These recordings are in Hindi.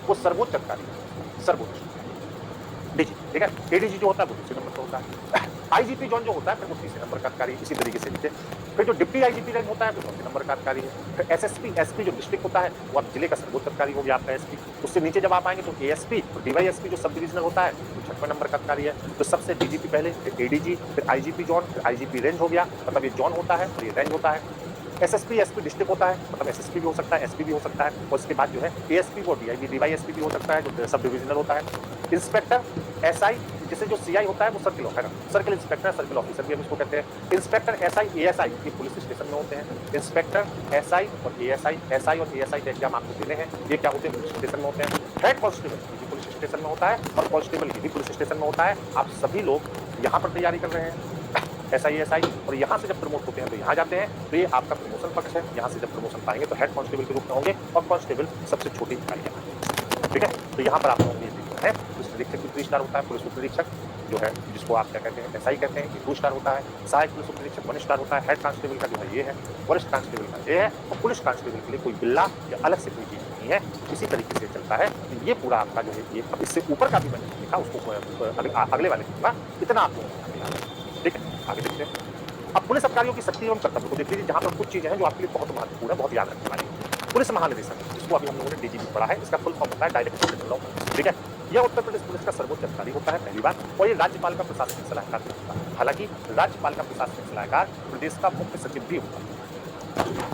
वो सर्वोच्च अधिकारी है, सर्वोच्च डीजी, ठीक है। एडीजी जो होता है वो दूसरे नंबर पर होता है। आईजीपी जॉन जो होता है फिर वो तीसरे नंबर का अधिकारी, इसी तरीके से नीचे। फिर जो डिप्टी आईजीपी रैंक होता है वो चौथे नंबर का अधिकारी है। फिर एसएसपी, एसपी जो डिस्ट्रिक्ट होता है वो आप जिले का सर्वोच्च अधिकारी हो गया आपका एसपी। उससे नीचे जब आप आएंगे तो एएसपी और डीवाईएसपी जो सब डिविजनल होता है वो 6वें नंबर का अधिकारी है। तो सबसे डीजीपी पहले, फिर एडीजी, फिर आईजीपी जॉन, फिर आईजीपी रेंज हो गया, मतलब ये जॉन होता है और ये रेंज होता है। एसएसपी, एसपी डिस्ट्रिक्ट होता है, मतलब एसएसपी भी हो सकता है, एसपी भी हो सकता है। और उसके बाद जो है एएसपी वो डीवाईएसपी भी हो सकता है, जो सब डिविजनल होता है। इंस्पेक्टर, एसआई, जैसे जो सीआई होता है वो सर्किल है ना, सर्किल इंस्पेक्टर, सर्किल ऑफिसर भी हम इसको कहते हैं। इंस्पेक्टर, एसआई, एएसआई ये पुलिस स्टेशन में होते हैं। इंस्पेक्टर, एसआई और एएसआई, एसआई और एएसआई के एग्जाम आपको देने हैं, ये क्या होते हैं, पुलिस स्टेशन में होते हैं। हेड कांस्टेबल ये भी पुलिस स्टेशन में होता है और कांस्टेबल ये भी पुलिस स्टेशन में होता है। आप सभी लोग यहाँ पर तैयारी कर रहे हैं एसआई, और यहाँ से जब प्रमोट होते हैं तो यहाँ जाते हैं, तो ये आपका प्रमोशन पक्ष है। यहाँ से जब प्रमोशन पाएंगे तो हेड कांस्टेबल के रूप में होंगे और कांस्टेबल सबसे छोटी इकाई है, ठीक है। तो यहाँ पर आप लोगों को है पुलिस निरीक्षक भी 3 स्टार होता है, पुलिस उप निरीक्षक जो है जिसको आप क्या कहते हैं एसआई कहते हैं, ये 2 स्टार होता है। सहायक पुलिस उप निरीक्षक 1 स्टार होता है। हेड कांस्टेबल का जो है ये है, वरिष्ठ कांस्टेबल का ये है, और पुलिस कांस्टेबल के लिए कोई बिल्ला या अलग से कोई चीज नहीं है, इसी तरीके से चलता है। ये पूरा आपका जो है ये, अब इससे ऊपर का भी मैंने लिखा, उसको अगले वाले दूंगा, इतना आप लोगों को, ठीक है। आगे देखते हैं अब पुलिस अधिकारियों की शक्ति एवं कर्तव्य को देख लीजिए, जहां पर कुछ चीजें हैं जो आपके लिए बहुत महत्वपूर्ण है, बहुत याद रखने वाली। पुलिस महानिदेशक, जिसको अभी हम लोगों ने डीजीपी पढ़ा है, इसका फुल फॉर्म होता है डायरेक्टर जनरल ऑफ पुलिस, ठीक है। यह उत्तर प्रदेश पुलिस का सर्वोच्च अधिकारी होता है, पहली बात, और ये राज्यपाल का प्रशासनिक सलाहकार भी होता है। हालांकि राज्यपाल का प्रशासनिक सलाहकार प्रदेश का मुख्य सचिव भी होता है,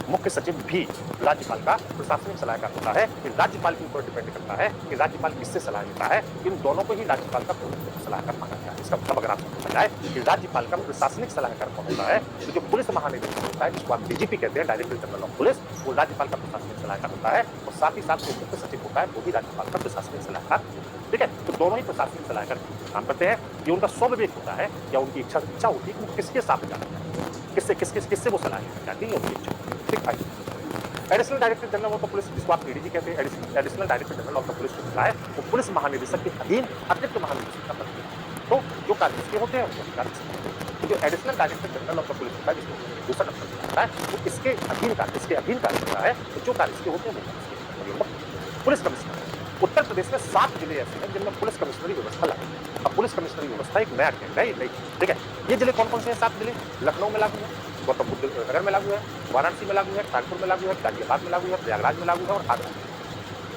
मुख्य सचिव भी राज्यपाल का प्रशासनिक सलाहकार होता है। ये राज्यपाल के ऊपर डिपेंड करता है कि राज्यपाल किससे सलाह लेता है। इन दोनों को ही राज्यपाल का प्रमुख सलाहकार माना गया है। इसका मतलब अगर आपको समझ आए कि राज्यपाल का प्रशासनिक सलाहकार कौन होता है, तो जो पुलिस महानिदेशक होता है, जिसको आप डीजीपी कहते हैं, डायरेक्टर जनरल ऑफ पुलिस, वो राज्यपाल का प्रशासनिक सलाहकार होता है। और साथ ही साथ जो मुख्य सचिव होता है वो भी राज्यपाल का प्रशासनिक सलाहकार, ठीक है। तो दोनों ही प्रशासनिक सलाहकार काम करते हैं। ये उनका स्वविवेक होता है या उनकी इच्छा होती है कि वो किसके साथ जाना है, किससे वो सलाह लेना चाहती है, उनकी इच्छा, ठीक है। Additional director general of the police, जिसको आप एडीजी कहते हैं, additional director general of the police होता है, वो पुलिस महानिदेशक के अधीन अतिरिक्त महानिदेशक का पद है। तो जो कार्य इसके होते हैं वो कार्य इसके होते हैं। तो जो additional director general of the police होता है, जिसको दूसरा नंबर होता है, वो इसके अधीन कार्य होता है। तो जो कार्य इसके होते हैं वो पुलिस कमिश्नर। उत्तर प्रदेश में 7 जिले ऐसे हैं जिनमें पुलिस कमिश्नरी व्यवस्था लागू है। अब पुलिस कमिश्नरी व्यवस्था एक नया ट्रेंड है, ठीक है। ये जिले कौन कौन से हैं? 7 जिले लखनऊ में लागू है, गौतम बुद्ध नगर में लागू है, वाराणसी में लागू है, कानपुर में लागू है, गाजियाबाद में लागू है, प्रयागराज में लागू है और आगरा में।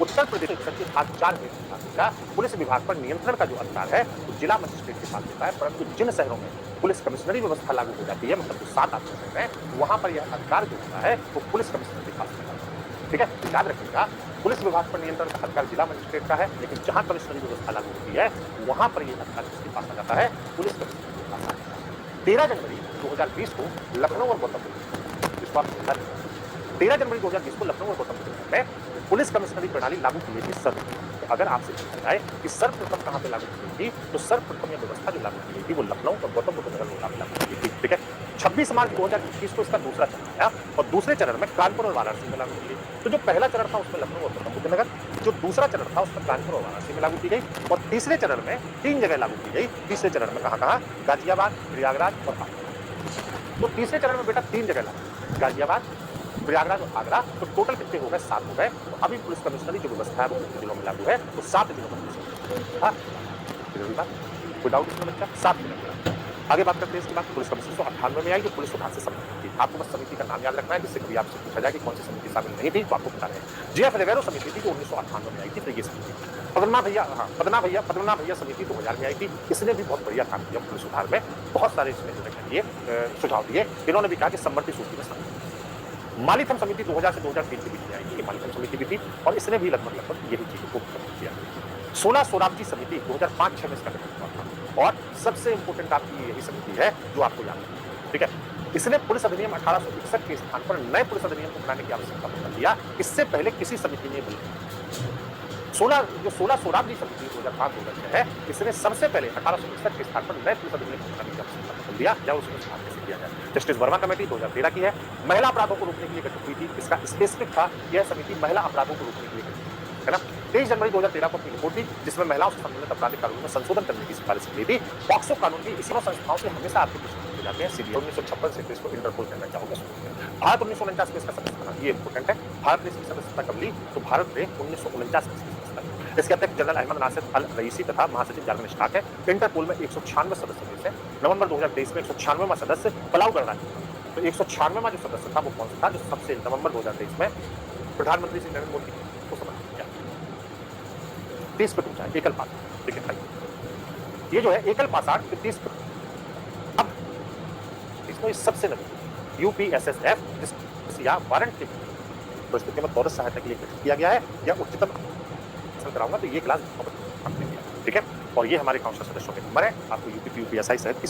उत्तर प्रदेश सचिव भाग 4 में का पुलिस विभाग पर नियंत्रण का जो अधिकार है वो जिला मजिस्ट्रेट के पास होता है। परंतु जिन शहरों में पुलिस कमिश्नरी व्यवस्था लागू हो जाती है, मतलब जो 7 आप शहर हैं, वहां पर यह अधिकार जो होता है वो पुलिस कमिश्नर के पास में होता है, ठीक है। याद रखिएगा, पुलिस विभाग पर नियंत्रण का अधिकार जिला मजिस्ट्रेट का है, लेकिन जहां कमिश्नरी व्यवस्था लागू होती है वहां पर यह अधिकार किसके पास आ जाता है? पुलिस कमिश्नर के पास आ जाता है। 13 जनवरी 2020 को लखनऊ और गौतम बुद्ध, जिसको आप 13 जनवरी 2020 को लखनऊ और गौतम बुद्ध में पुलिस कमिश्नरी प्रणाली लागू की गई थी सर्वप्रथम। तो अगर आपसे पूछा जाए कि सर्वप्रथम कहां पे लागू की गई थी, तो सर्वप्रथम यह व्यवस्था जो लागू की गई थी वो लखनऊ और गौतम बुद्ध नगर में लागू की गई थी, ठीक है। 26 मार्च 2021 को इसका दूसरा चरण आया और दूसरे चरण में कानपुर और वाराणसी में लागू की गई। तो जो पहला चरण था उसमें लखनऊ और गौतम बुद्ध नगर, जो दूसरा चरण था उसमें कानपुर और वाराणसी में लागू की गई, और तीसरे चरण में 3 जगह लागू की गई। तीसरे चरण में कहां? गाजियाबाद, प्रयागराज और आगरा। तो तीसरे चरण में बेटा 3 जगह लागू, गाजियाबाद, प्रयागराज और आगरा। तो टोटल कितने हो गए? 7 हो गए। तो अभी पुलिस कमिश्नरी जो व्यवस्था है वो कितने जिलों में लागू है? तो 7 जिलों में पुलिस। हाँ, कोई डाउट इसमें बच्चा? 7 जिलों में। आगे बात करते हैं इसके बाद पुलिस कमिश्नरी 1998 में आई जो पुलिस सुधार से संबंधित थी। आपको बस समिति का नाम याद रखना है, जिससे कभी आपसे पूछा जाए कि कौन सी समिति शामिल नहीं थी तो आपको बता रहे हैं। जीएफ रेवेरो समिति थी जो 1998 में आई थी, तो ये समिति। पदना भैया समिति 2000 में आई थी। इसने भी बहुत बढ़िया काम किया पुलिस सुधार में, बहुत सारे इसमें जो है सुझाव दिए। इन्होंने भी कहा कि समवर्ती सूची में शामिल। मालीथम समिति 2000 से 2003 के बीच में आई थी, मालीथम समिति भी थी और इसने भी लगभग यही चीजों को किया। 16 सोराबजी समिति 2005-6 में इसका गठन हुआ था और सबसे इंपोर्टेंट आपकी यही समिति है जो आपको याद है, ठीक है। इसने पुलिस अधिनियम 1861 के स्थान पर नए पुलिस अधिनियम को बनाने की आवश्यकता पर दिया। इससे पहले किसी समिति ने नहीं। 16 सोराबजी समिति 2005-2006 है, इसने सबसे पहले 1861 के स्थान पर नए पुलिस अधिनियम को बनाने की आवश्यकता पर दिया या उसमें सुधार कैसे किया जाए। जस्टिस वर्मा कमेटी 2013 की है, महिला अपराधों को रोकने के लिए गठित हुई थी। इसका स्पेसिफिक था यह समिति महिला अपराधों को रोकने के लिए गठित है ना। 23 जनवरी 2013 को अपनी रिपोर्ट दी जिसमें महिलाओं से संबंधित आपराधिक कानून में संशोधन करने की सिफारिश की थी। पॉक्सो कानून की इसी संस्थाओं से हमेशा आपके प्रश्न पूछे जाते हैं। सीबीआई 1956 से इसको इंटरपोल करना चाहोगे। भारत 1949 में इसका सदस्य बना, ये इंपोर्टेंट है। भारत ने इसकी सदस्यता कब ली? तो भारत ने 1949 में इसकी सदस्यता ली। इसके अध्यक्ष जनरल अहमद नासिर अल रईसी तथा महासचिव जार्गन स्टाक है। इंटरपोल में 196 सदस्य देश है। नवंबर 2023 में 196वां सदस्य पलाऊ गणराज्य था। तो 196वां जो सदस्य था वो कौन सा था, जो सबसे नवंबर 2023 में प्रधानमंत्री श्री नरेंद्र मोदी को समर्पित किया। 30 पे पूछा है एकल पासार। देखिए भाई, ये जो है एकल पासार 30 पे, अब इसमें सबसे नवीन यूपीएसएसएफ या वारंट की परिस्थिति में दौलत सहायता के लिए गठित किया गया है या उच्चतम कराऊंगा तो ये क्लास, ठीक है। और ये हमारे काउंसिल सदस्यों के नंबर है, आपको यूपीपीयूपीएसआई सहित